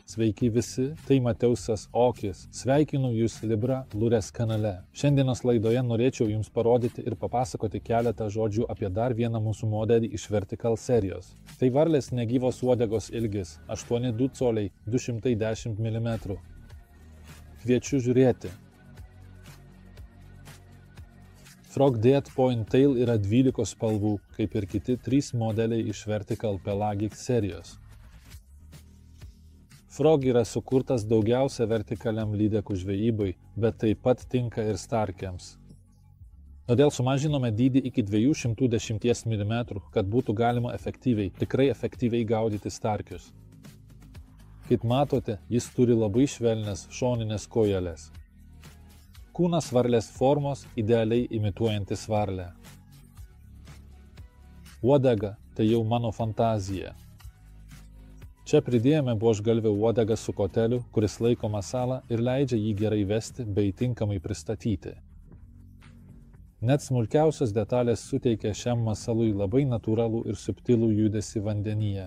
Sveiki visi, tai Mateusas Okis. Sveikinu jūs Libra Lures kanale. Šiandienos laidoje norėčiau jums parodyti ir papasakoti keletą žodžių apie dar vieną mūsų modelį iš Vertical serijos. Tai varlės negyvos uodegos ilgis 8,2 coliai 210 mm. Kviečiu žiūrėti. Frog Dead Point Tail yra 12 spalvų, kaip ir kiti 3 modeliai iš Vertical Pelagic serijos. Frog yra sukurtas daugiausia vertikaliam lydekų žvejybai, bet taip pat tinka ir starkiams. Todėl sumažinome dydį iki 210 mm, kad būtų galima tikrai efektyviai gaudyti starkius. Kaip matote, jis turi labai švelnias šoninės kojelės. Kūnas varlės formos idealiai imituojantis varlę. Uodega tai jau mano fantazija. Čia pridėjome buožgalvio uodegą su koteliu, kuris laiko masalą ir leidžia jį gerai vesti bei tinkamai pristatyti. Net smulkiausios detalės suteikia šiam masalui labai natūralų ir subtilų judesį vandenyje.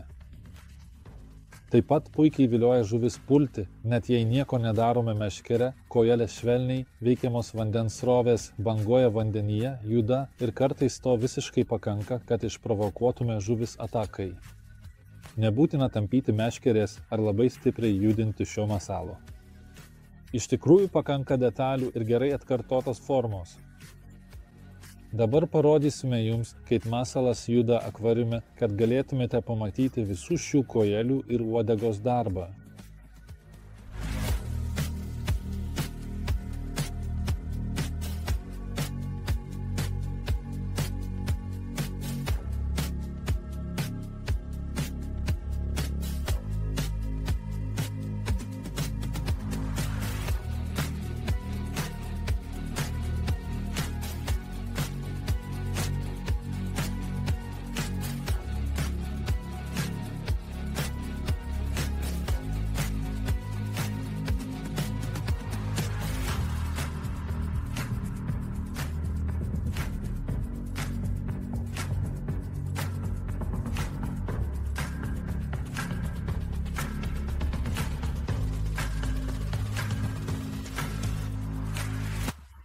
Taip pat puikiai vilioja žuvis pulti, net jei nieko nedarome meškere, kojelės švelniai, veikiamos vandens srovės, banguoja vandenyje, juda ir kartais to visiškai pakanka, kad išprovokuotume žuvis atakai. Nebūtina tampyti meškerės ar labai stipriai judinti šio masalo. Iš tikrųjų pakanka detalių ir gerai atkartotos formos. Dabar parodysime jums, kaip masalas juda akvariume, kad galėtumėte pamatyti visų šių kojelių ir uodegos darbą.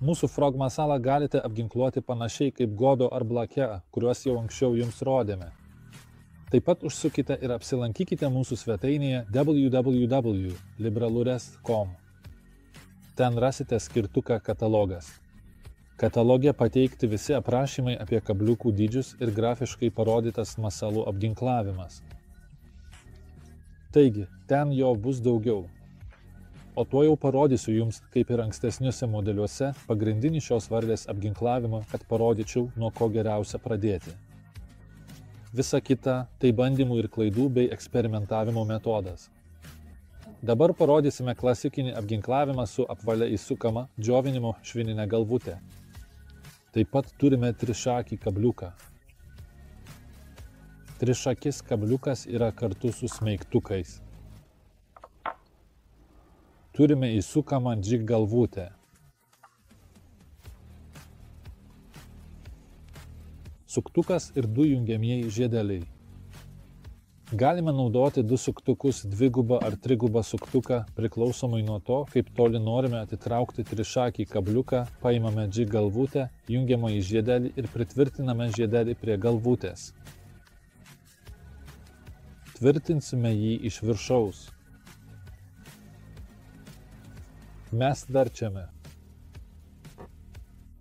Mūsų frog masalą galite apginkluoti panašiai kaip godo ar blakea, kuriuos jau anksčiau jums rodėme. Taip pat užsukite ir apsilankykite mūsų svetainėje www.libralures.com. Ten rasite skirtuką katalogas. Kataloge pateikti visi aprašymai apie kabliukų dydžius ir grafiškai parodytas masalų apginklavimas. Taigi, ten jo bus daugiau. O tuo jau parodysiu jums, kaip ir ankstesniuose modeliuose, pagrindinį šios varlės apginklavimą, kad parodyčiau, nuo ko geriausia pradėti. Visa kita tai bandymų ir klaidų bei eksperimentavimo metodas. Dabar parodysime klasikinį apginklavimą su apvalia įsukama džiovinimo švinine galvute. Taip pat turime trišakį kabliuką. Trišakis kabliukas yra kartu su smeigtukais. Turime įsukamą džig galvutę. Suktukas ir 2 jungiamieji žiedeliai. Galime naudoti 2 suktukus, 2 ar 3 suktuką, priklausomai nuo to, kaip toli norime atitraukti trišakį kabliuką, paimame džig galvutę, jungiamą į žiedelį ir pritvirtiname žiedelį prie galvutės. Tvirtinsime jį iš viršaus. Mes verčiame.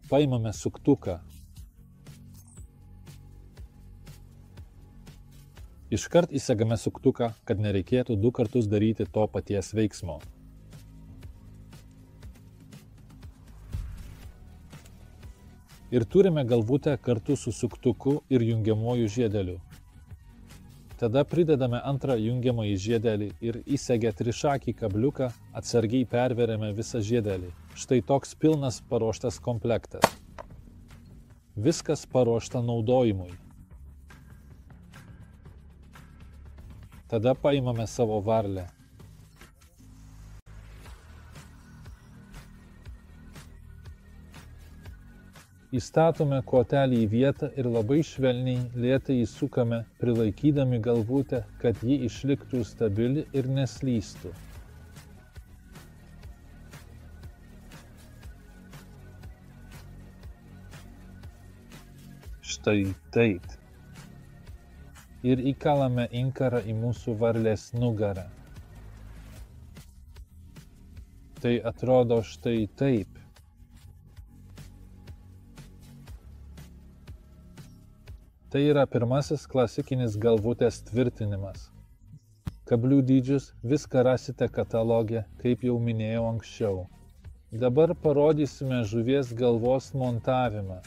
Paimame suktuką. Iškart įsegame suktuką, kad nereikėtų 2 kartus daryti to paties veiksmo. Ir turime galvutę kartu su suktuku ir jungiamuoju žiedeliu. Tada pridedame antrą jungiamąjį žiedelį ir įsegę trišakį kabliuką atsargiai perveriame visą žiedelį. Štai toks pilnas paruoštas komplektas. Viskas paruošta naudojimui. Tada paimame savo varlę. Įstatome kotelį į vietą ir labai švelniai lėtai įsukame, prilaikydami galvutę, kad ji išliktų stabili ir neslystų. Štai taip. Ir įkalame inkarą į mūsų varlės nugarą. Tai atrodo štai taip. Tai yra pirmasis klasikinis galvutės tvirtinimas. Kablių dydžius viską rasite kataloge, kaip jau minėjau anksčiau. Dabar parodysime žuvies galvos montavimą.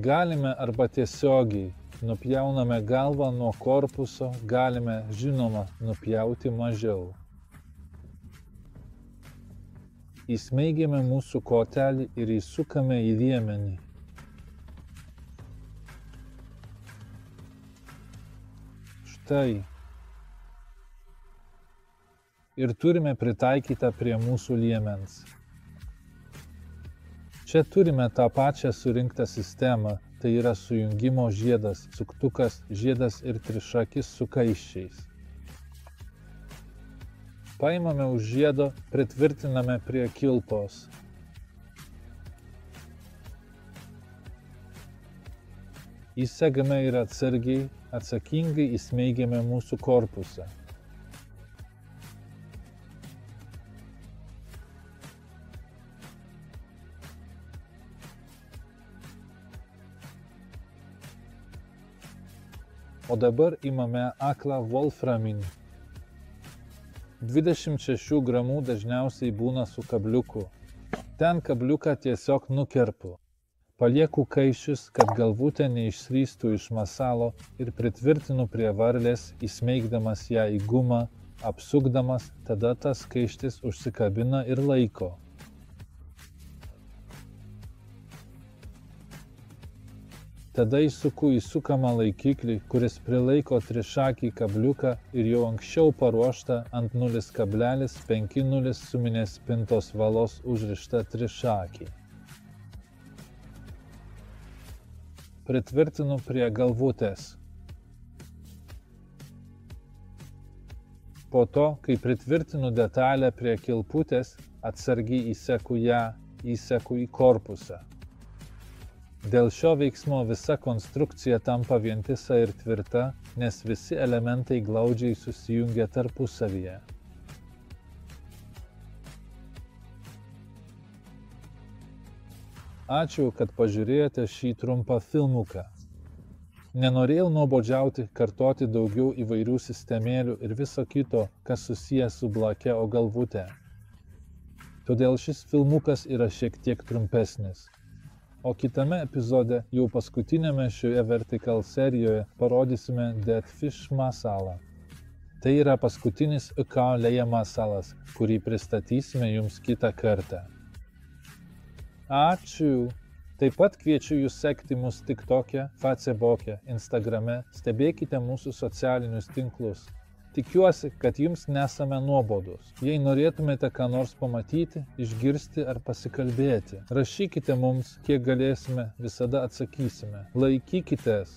Galime arba tiesiogiai nupjauname galvą nuo korpuso, galime, žinoma, nupjauti mažiau. Įsmeigiame mūsų kotelį ir įsukame į liemenį. Štai. Ir turime pritaikytą prie mūsų liemens. Čia turime tą pačią surinktą sistemą, tai yra sujungimo žiedas, suktukas, žiedas ir trišakis su kaiščiais. Paimame už žiedo, pritvirtiname prie kilpos. Įsegame ir atsargiai, atsakingai įsmeigiame mūsų korpusą. O dabar imame aklą wolframinį. 26 gramų dažniausiai būna su kabliuku. Ten kabliuką tiesiog nukerpu. Palieku kaiščius, kad galvutė neišslystų iš masalo ir pritvirtinu prie varlės, įsmeigdamas ją į gumą, apsukdamas, tada tas kaištis užsikabina ir laiko. Tada įsuku įsukamą laikiklį, kuris prilaiko trišakį kabliuką ir jau anksčiau paruoštą ant 0,50 suminės spintos valos užrištą trišakį. Pritvirtinu prie galvutės. Po to, kai pritvirtinu detalę prie kilputės, atsargiai įseku ją, įseku į korpusą. Dėl šio veiksmo visa konstrukcija tampa vientisa ir tvirta, nes visi elementai glaudžiai susijungia tarpusavyje. Ačiū, kad pažiūrėjote šį trumpą filmuką. Nenorėjau nuobodžiauti, kartoti daugiau įvairių sistemėlių ir viso kito, kas susijęs su blake o galvute. Todėl šis filmukas yra šiek tiek trumpesnis. O kitame epizode, jau paskutinėme šioje Vertical serijoje, parodysime Dead Fish masalą. Tai yra paskutinis Leia masalas, kurį pristatysime jums kitą kartą. Ačiū! Taip pat kviečiu jūs sekti mus TikTok'e, Facebook'e, Instagrame, stebėkite mūsų socialinius tinklus. Tikiuosi, kad jums nesame nuobodus. Jei norėtumėte ką nors pamatyti, išgirsti ar pasikalbėti, rašykite mums, kiek galėsime, visada atsakysime. Laikykitės.